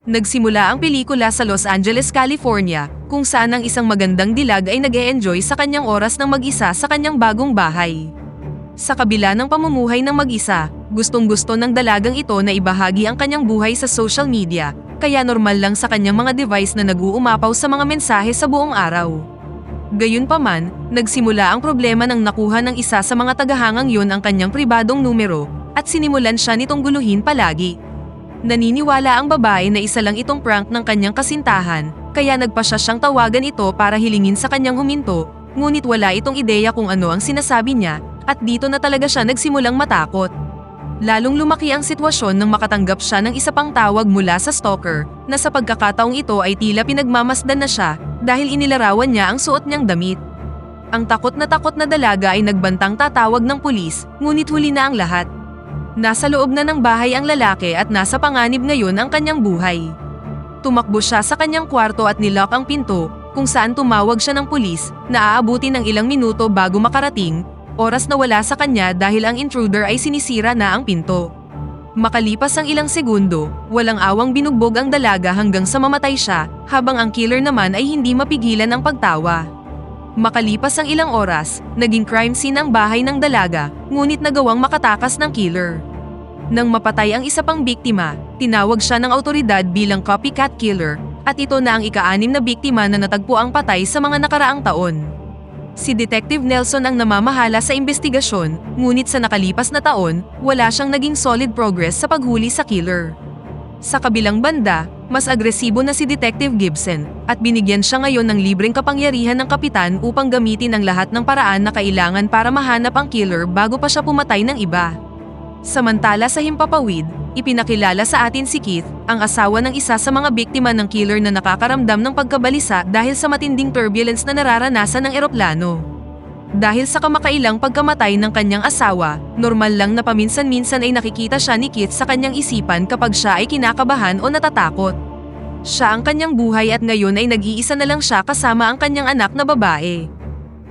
Nagsimula ang pelikula sa Los Angeles, California, kung saan ang isang magandang dilag ay nag-e-enjoy sa kanyang oras ng mag-isa sa kanyang bagong bahay. Sa kabila ng pamumuhay ng mag-isa, gustong-gusto ng dalagang ito na ibahagi ang kanyang buhay sa social media, kaya normal lang sa kanyang mga device na nag-uumapaw sa mga mensahe sa buong araw. Gayunpaman, nagsimula ang problema nang nakuha ng isa sa mga tagahangang yun ang kanyang pribadong numero, at sinimulan siya nitong guluhin palagi. Naniniwala ang babae na isa lang itong prank ng kanyang kasintahan, kaya nagpasya siyang tawagan ito para hilingin sa kanyang huminto, ngunit wala itong ideya kung ano ang sinasabi niya, at dito na talaga siya nagsimulang matakot. Lalong lumaki ang sitwasyon nang makatanggap siya ng isa pang tawag mula sa stalker, na sa pagkakataong ito ay tila pinagmamasdan na siya, dahil inilarawan niya ang suot niyang damit. Ang takot na dalaga ay nagbantang tatawag ng pulis, ngunit huli na ang lahat. Nasa loob na ng bahay ang lalaki at nasa panganib ngayon ang kanyang buhay. Tumakbo siya sa kanyang kwarto at nilock ang pinto, kung saan tumawag siya ng pulis, na aabuti ng ilang minuto bago makarating, oras na wala sa kanya dahil ang intruder ay sinisira na ang pinto. Makalipas ang ilang segundo, walang awang binugbog ang dalaga hanggang sa mamatay siya, habang ang killer naman ay hindi mapigilan ang pagtawa. Makalipas ang ilang oras, naging crime scene ang bahay ng dalaga, ngunit nagawang makatakas ng killer. Nang mapatay ang isa pang biktima, tinawag siya ng awtoridad bilang copycat killer, at ito na ang ika-6 na biktima na natagpo ang patay sa mga nakaraang taon. Si Detective Nelson ang namamahala sa investigasyon, ngunit sa nakalipas na taon, wala siyang naging solid progress sa paghuli sa killer. Sa kabilang banda, mas agresibo na si Detective Gibson, at binigyan siya ngayon ng libreng kapangyarihan ng kapitan upang gamitin ang lahat ng paraan na kailangan para mahanap ang killer bago pa siya pumatay ng iba. Samantala sa himpapawid, ipinakilala sa atin si Keith, ang asawa ng isa sa mga biktima ng killer na nakakaramdam ng pagkabalisa dahil sa matinding turbulence na nararanasan ng eroplano. Dahil sa kamakailang pagkamatay ng kanyang asawa, normal lang na paminsan-minsan ay nakikita siya ni Keith sa kanyang isipan kapag siya ay kinakabahan o natatakot. Siya ang kanyang buhay at ngayon ay nag-iisa na lang siya kasama ang kanyang anak na babae.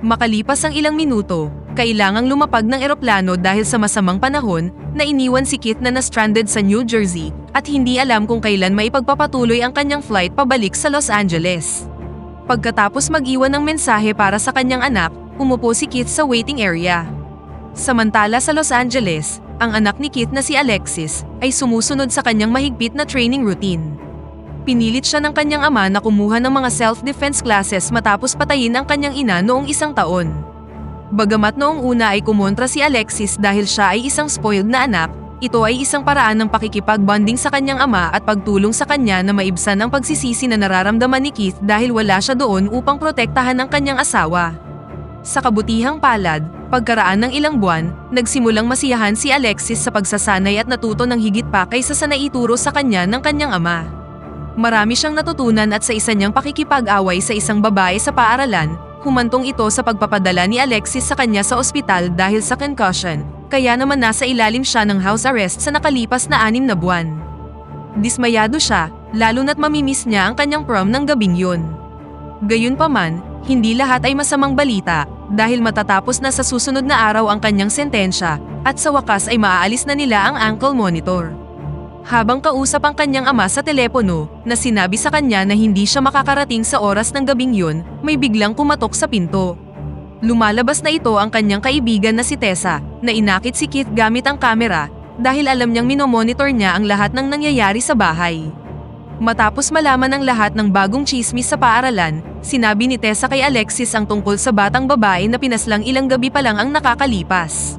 Makalipas ang ilang minuto, kailangang lumapag ng eroplano dahil sa masamang panahon, na iniwan si Keith na na-stranded sa New Jersey at hindi alam kung kailan maipagpapatuloy ang kanyang flight pabalik sa Los Angeles. Pagkatapos mag-iwan ng mensahe para sa kanyang anak, umupo si Keith sa waiting area. Samantala sa Los Angeles, ang anak ni Keith na si Alexis ay sumusunod sa kanyang mahigpit na training routine. Pinilit siya ng kanyang ama na kumuha ng mga self-defense classes matapos patayin ang kanyang ina noong 1 taon. Bagamat noong una ay kumontra si Alexis dahil siya ay isang spoiled na anak, ito ay isang paraan ng pakikipag-bonding sa kanyang ama at pagtulong sa kanya na maibsan ang pagsisisi na nararamdaman ni Keith dahil wala siya doon upang protektahan ang kanyang asawa. Sa kabutihang palad, pagkaraan ng ilang buwan, nagsimulang masiyahan si Alexis sa pagsasanay at natuto ng higit pa kaysa sa naituro sa kanya ng kanyang ama. Marami siyang natutunan at sa isa niyang pakikipag-away sa isang babae sa paaralan, humantong ito sa pagpapadala ni Alexis sa kanya sa ospital dahil sa concussion, kaya naman nasa ilalim siya ng house arrest sa nakalipas na 6 na buwan. Dismayado siya, lalo na't mamimiss niya ang kanyang prom ng gabing yun. Gayunpaman, hindi lahat ay masamang balita, dahil matatapos na sa susunod na araw ang kanyang sentensya, at sa wakas ay maaalis na nila ang ankle monitor. Habang kausap ang kanyang ama sa telepono, na sinabi sa kanya na hindi siya makakarating sa oras ng gabing yun, may biglang kumatok sa pinto. Lumalabas na ito ang kanyang kaibigan na si Tessa, na inakit si Keith gamit ang kamera, dahil alam niyang minomonitor niya ang lahat ng nangyayari sa bahay. Matapos malaman ang lahat ng bagong chismis sa paaralan, sinabi ni Tessa kay Alexis ang tungkol sa batang babae na pinaslang ilang gabi pa lang ang nakakalipas.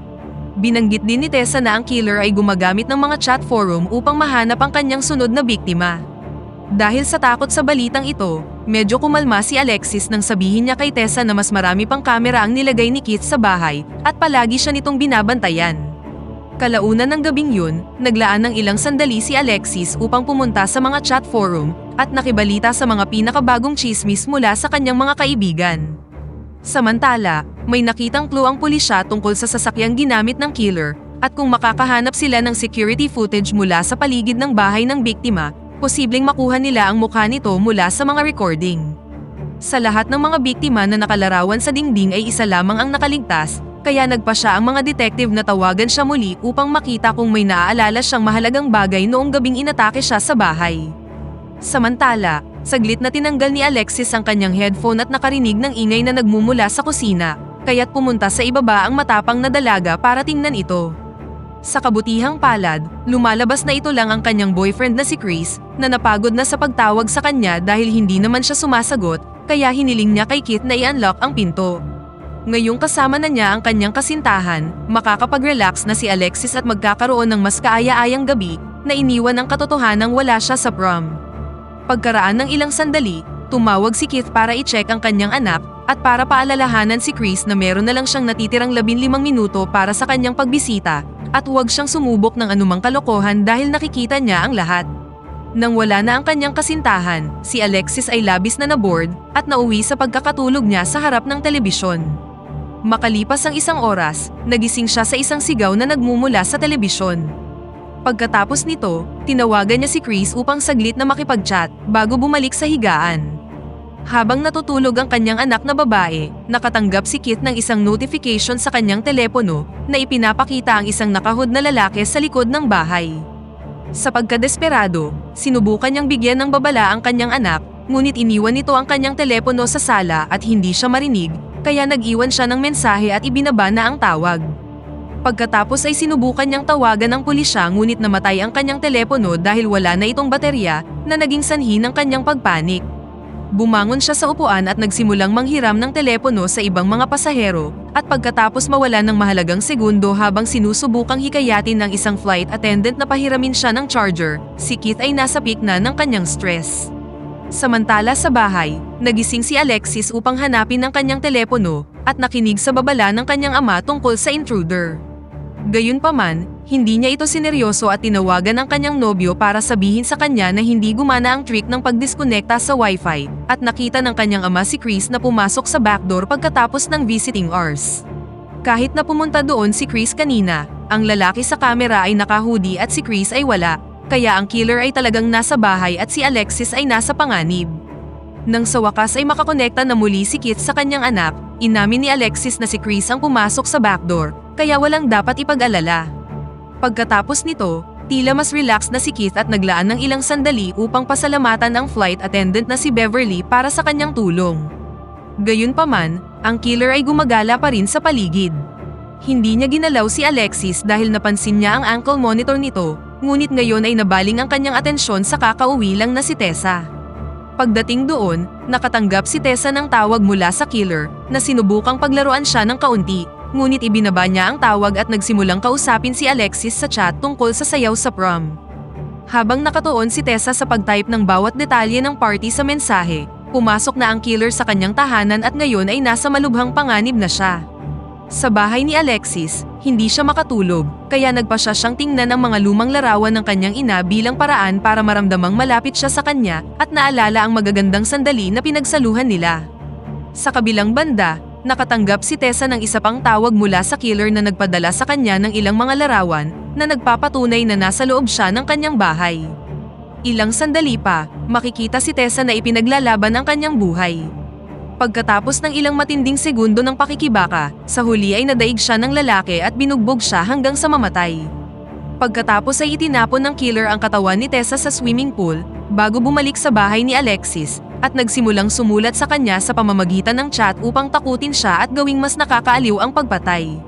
Binanggit din ni Tessa na ang killer ay gumagamit ng mga chat forum upang mahanap ang kanyang sunod na biktima. Dahil sa takot sa balitang ito, medyo kumalma si Alexis nang sabihin niya kay Tessa na mas marami pang kamera ang nilagay ni Keith sa bahay at palagi siya nitong binabantayan. Kalaunan ng gabing yun, naglaan ng ilang sandali si Alexis upang pumunta sa mga chat forum at nakibalita sa mga pinakabagong chismis mula sa kanyang mga kaibigan. Samantala, may nakitang clue ang pulisya tungkol sa sasakyang ginamit ng killer, at kung makakahanap sila ng security footage mula sa paligid ng bahay ng biktima, posibleng makuha nila ang mukha nito mula sa mga recording. Sa lahat ng mga biktima na nakalarawan sa dingding ay isa lamang ang nakaligtas, kaya nagpasya ang mga detective na tawagan siya muli upang makita kung may naaalala siyang mahalagang bagay noong gabing inatake siya sa bahay. Samantala, saglit na tinanggal ni Alexis ang kanyang headphone at nakarinig ng ingay na nagmumula sa kusina, kaya't pumunta sa ibaba ang matapang na dalaga para tingnan ito. Sa kabutihang palad, lumalabas na ito lang ang kanyang boyfriend na si Chris, na napagod na sa pagtawag sa kanya dahil hindi naman siya sumasagot, kaya hiniling niya kay Kit na i-unlock ang pinto. Ngayong kasama na niya ang kanyang kasintahan, makakapag-relax na si Alexis at magkakaroon ng mas kaaya-ayang gabi, na iniwan ang katotohanang wala siya sa prom. Pagkaraan ng ilang sandali, tumawag si Keith para i-check ang kanyang anak at para paalalahanan si Chris na meron na lang siyang natitirang 15 minuto para sa kanyang pagbisita at huwag siyang sumubok ng anumang kalokohan dahil nakikita niya ang lahat. Nang wala na ang kanyang kasintahan, si Alexis ay labis na na-bored at nauwi sa pagkakatulog niya sa harap ng telebisyon. Makalipas ang isang oras, nagising siya sa isang sigaw na nagmumula sa telebisyon. Pagkatapos nito, tinawagan niya si Chris upang saglit na makipag-chat bago bumalik sa higaan. Habang natutulog ang kanyang anak na babae, nakatanggap si Kit ng isang notification sa kanyang telepono na ipinapakita ang isang nakahood na lalaki sa likod ng bahay. Sa pagkadesperado, sinubukan niyang bigyan ng babala ang kanyang anak, ngunit iniwan nito ang kanyang telepono sa sala at hindi siya marinig, kaya nag-iwan siya ng mensahe at ibinaba na ang tawag. Pagkatapos ay sinubukan niyang tawagan ng pulisya ngunit namatay ang kanyang telepono dahil wala na itong baterya na naging sanhi ng kanyang pagpanik. Bumangon siya sa upuan at nagsimulang manghiram ng telepono sa ibang mga pasahero at pagkatapos mawala ng mahalagang segundo habang sinusubukang hikayatin ng isang flight attendant na pahiramin siya ng charger, si Keith ay nasa peak na ng kanyang stress. Samantala sa bahay, nagising si Alexis upang hanapin ang kanyang telepono at nakinig sa babala ng kanyang ama tungkol sa intruder. Gayunpaman, hindi niya ito sineryoso at tinawagan ang kanyang nobyo para sabihin sa kanya na hindi gumana ang trick ng pagdiskonekta sa wifi at nakita ng kanyang ama si Chris na pumasok sa backdoor pagkatapos ng visiting hours. Kahit na pumunta doon si Chris kanina, ang lalaki sa kamera ay naka-hoodie at si Chris ay wala, kaya ang killer ay talagang nasa bahay at si Alexis ay nasa panganib. Nang sa wakas ay makakonekta na muli si Kit sa kanyang anak, inamin ni Alexis na si Chris ang pumasok sa backdoor, kaya walang dapat ipag-alala. Pagkatapos nito, tila mas relax na si Keith at naglaan ng ilang sandali upang pasalamatan ang flight attendant na si Beverly para sa kanyang tulong. Gayunpaman, ang killer ay gumagala pa rin sa paligid. Hindi niya ginalaw si Alexis dahil napansin niya ang ankle monitor nito, ngunit ngayon ay nabaling ang kanyang atensyon sa kakauwi lang na si Tessa. Pagdating doon, nakatanggap si Tessa ng tawag mula sa killer na sinubukang paglaruan siya ng kaunti. Ngunit ibinaba niya ang tawag at nagsimulang kausapin si Alexis sa chat tungkol sa sayaw sa prom. Habang nakatuon si Tessa sa pag-type ng bawat detalye ng party sa mensahe, pumasok na ang killer sa kanyang tahanan at ngayon ay nasa malubhang panganib na siya. Sa bahay ni Alexis, hindi siya makatulog, kaya nagpa siya siyang tingnan ang mga lumang larawan ng kanyang ina bilang paraan para maramdamang malapit siya sa kanya at naalala ang magagandang sandali na pinagsaluhan nila. Sa kabilang banda, nakatanggap si Tessa ng isa pang tawag mula sa killer na nagpadala sa kanya ng ilang mga larawan na nagpapatunay na nasa loob siya ng kanyang bahay. Ilang sandali pa, makikita si Tessa na ipinaglalaban ang kanyang buhay. Pagkatapos ng ilang matinding segundo ng pakikibaka, sa huli ay nadaig siya ng lalaki at binugbog siya hanggang sa mamatay. Pagkatapos ay itinapon ng killer ang katawan ni Tessa sa swimming pool, bago bumalik sa bahay ni Alexis, at nagsimulang sumulat sa kanya sa pamamagitan ng chat upang takutin siya at gawing mas nakakaaliw ang pagpatay.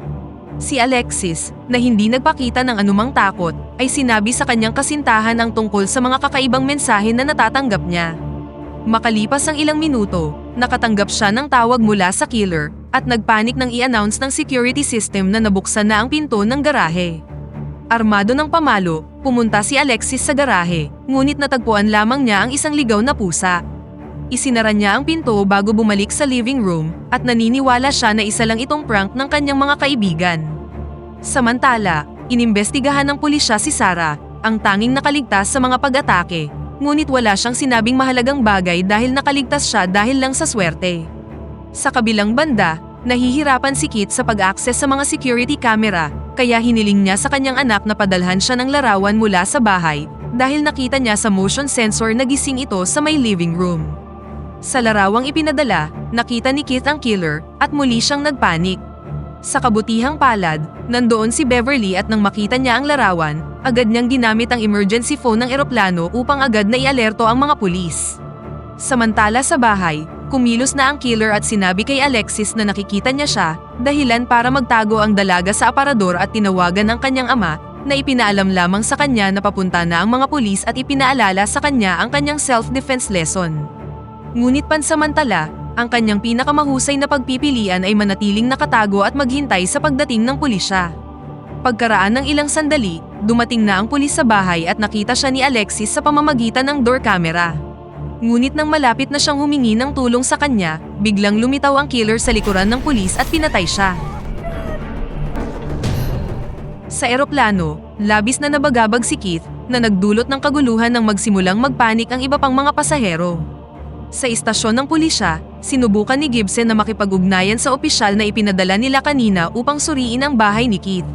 Si Alexis, na hindi nagpakita ng anumang takot, ay sinabi sa kanyang kasintahan ang tungkol sa mga kakaibang mensahe na natatanggap niya. Makalipas ang ilang minuto, nakatanggap siya ng tawag mula sa killer, at nagpanik nang i-announce ng security system na nabuksan na ang pinto ng garahe. Armado ng pamalo, pumunta si Alexis sa garahe, ngunit natagpuan lamang niya ang isang ligaw na pusa. Isinara niya ang pinto bago bumalik sa living room at naniniwala siya na isa lang itong prank ng kanyang mga kaibigan. Samantala, inimbestigahan ng pulisya si Sarah, ang tanging nakaligtas sa mga pag-atake, ngunit wala siyang sinabing mahalagang bagay dahil nakaligtas siya dahil lang sa swerte. Sa kabilang banda, nahihirapan si Kit sa pag-access sa mga security camera, kaya hiniling niya sa kanyang anak na padalhan siya ng larawan mula sa bahay dahil nakita niya sa motion sensor na gising ito sa may living room. Sa larawang ipinadala, nakita ni Keith ang killer at muli siyang nagpanik. Sa kabutihang palad, nandoon si Beverly at nang makita niya ang larawan, agad niyang ginamit ang emergency phone ng eroplano upang agad na ialerto ang mga pulis. Samantala sa bahay, kumilos na ang killer at sinabi kay Alexis na nakikita niya siya, dahilan para magtago ang dalaga sa aparador at tinawagan ang kanyang ama, na ipinaalam lamang sa kanya na papunta na ang mga pulis at ipinaalala sa kanya ang kanyang self-defense lesson. Ngunit pansamantala, ang kanyang pinakamahusay na pagpipilian ay manatiling nakatago at maghintay sa pagdating ng pulisya. Pagkaraan ng ilang sandali, dumating na ang pulis sa bahay at nakita siya ni Alexis sa pamamagitan ng door camera. Ngunit nang malapit na siyang humingi ng tulong sa kanya, biglang lumitaw ang killer sa likuran ng pulis at pinatay siya. Sa eroplano, labis na nabagabag si Keith na nagdulot ng kaguluhan nang magsimulang magpanik ang iba pang mga pasahero. Sa istasyon ng pulisya, sinubukan ni Gibson na makipag-ugnayan sa opisyal na ipinadala nila kanina upang suriin ang bahay ni Keith.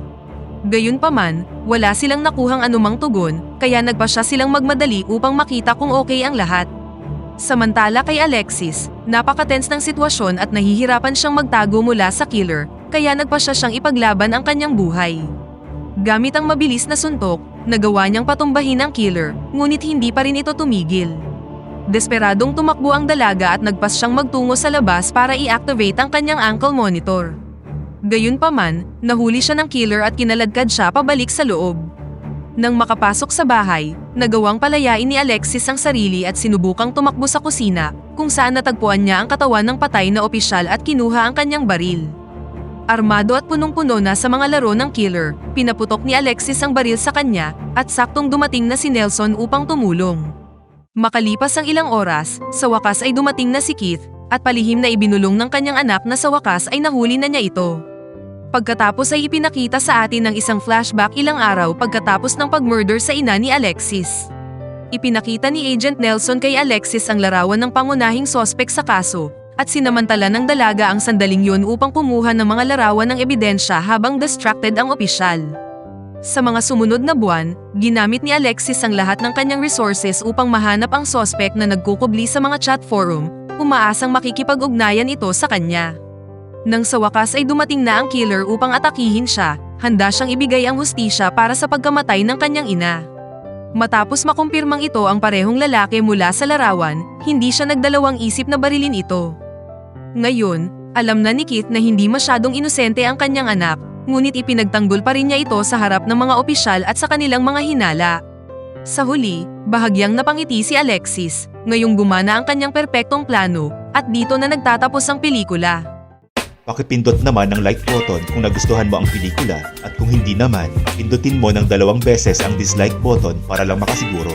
Gayunpaman, wala silang nakuhang anumang tugon, kaya nagpasya silang magmadali upang makita kung okay ang lahat. Samantala kay Alexis, napaka-tense ng sitwasyon at nahihirapan siyang magtago mula sa killer, kaya nagpasya siyang ipaglaban ang kanyang buhay. Gamit ang mabilis na suntok, nagawa niyang patumbahin ang killer, ngunit hindi pa rin ito tumigil. Desperadong tumakbo ang dalaga at nagpas siyang magtungo sa labas para i-activate ang kanyang ankle monitor. Gayunpaman, nahuli siya ng killer at kinaladkad siya pabalik sa loob. Nang makapasok sa bahay, nagawang palayain ni Alexis ang sarili at sinubukang tumakbo sa kusina, kung saan natagpuan niya ang katawan ng patay na opisyal at kinuha ang kanyang baril. Armado at punong-puno na sa mga laro ng killer, pinaputok ni Alexis ang baril sa kanya at saktong dumating na si Nelson upang tumulong. Makalipas ang ilang oras, sa wakas ay dumating na si Keith, at palihim na ibinulong ng kanyang anak na sa wakas ay nahuli na niya ito. Pagkatapos ay ipinakita sa atin ng isang flashback ilang araw pagkatapos ng pag-murder sa ina ni Alexis. Ipinakita ni Agent Nelson kay Alexis ang larawan ng pangunahing sospek sa kaso, at sinamantala ng dalaga ang sandaling yun upang kumuha ng mga larawan ng ebidensya habang distracted ang opisyal. Sa mga sumunod na buwan, ginamit ni Alexis ang lahat ng kanyang resources upang mahanap ang sospek na nagkukubli sa mga chat forum, umaasang makikipag-ugnayan ito sa kanya. Nang sa wakas ay dumating na ang killer upang atakihin siya, handa siyang ibigay ang hustisya para sa pagkamatay ng kanyang ina. Matapos makumpirmang ito ang parehong lalaki mula sa larawan, hindi siya nagdalawang isip na barilin ito. Ngayon, alam na ni Keith na hindi masyadong inosente ang kanyang anak, ngunit ipinagtanggol pa rin niya ito sa harap ng mga opisyal at sa kanilang mga hinala. Sa huli, bahagyang napangiti si Alexis, ngayong gumana ang kanyang perpektong plano, at dito na nagtatapos ang pelikula. Pakipindot naman ang like button kung nagustuhan mo ang pelikula at kung hindi naman, pindutin mo ng 2 beses ang dislike button para lang makasiguro.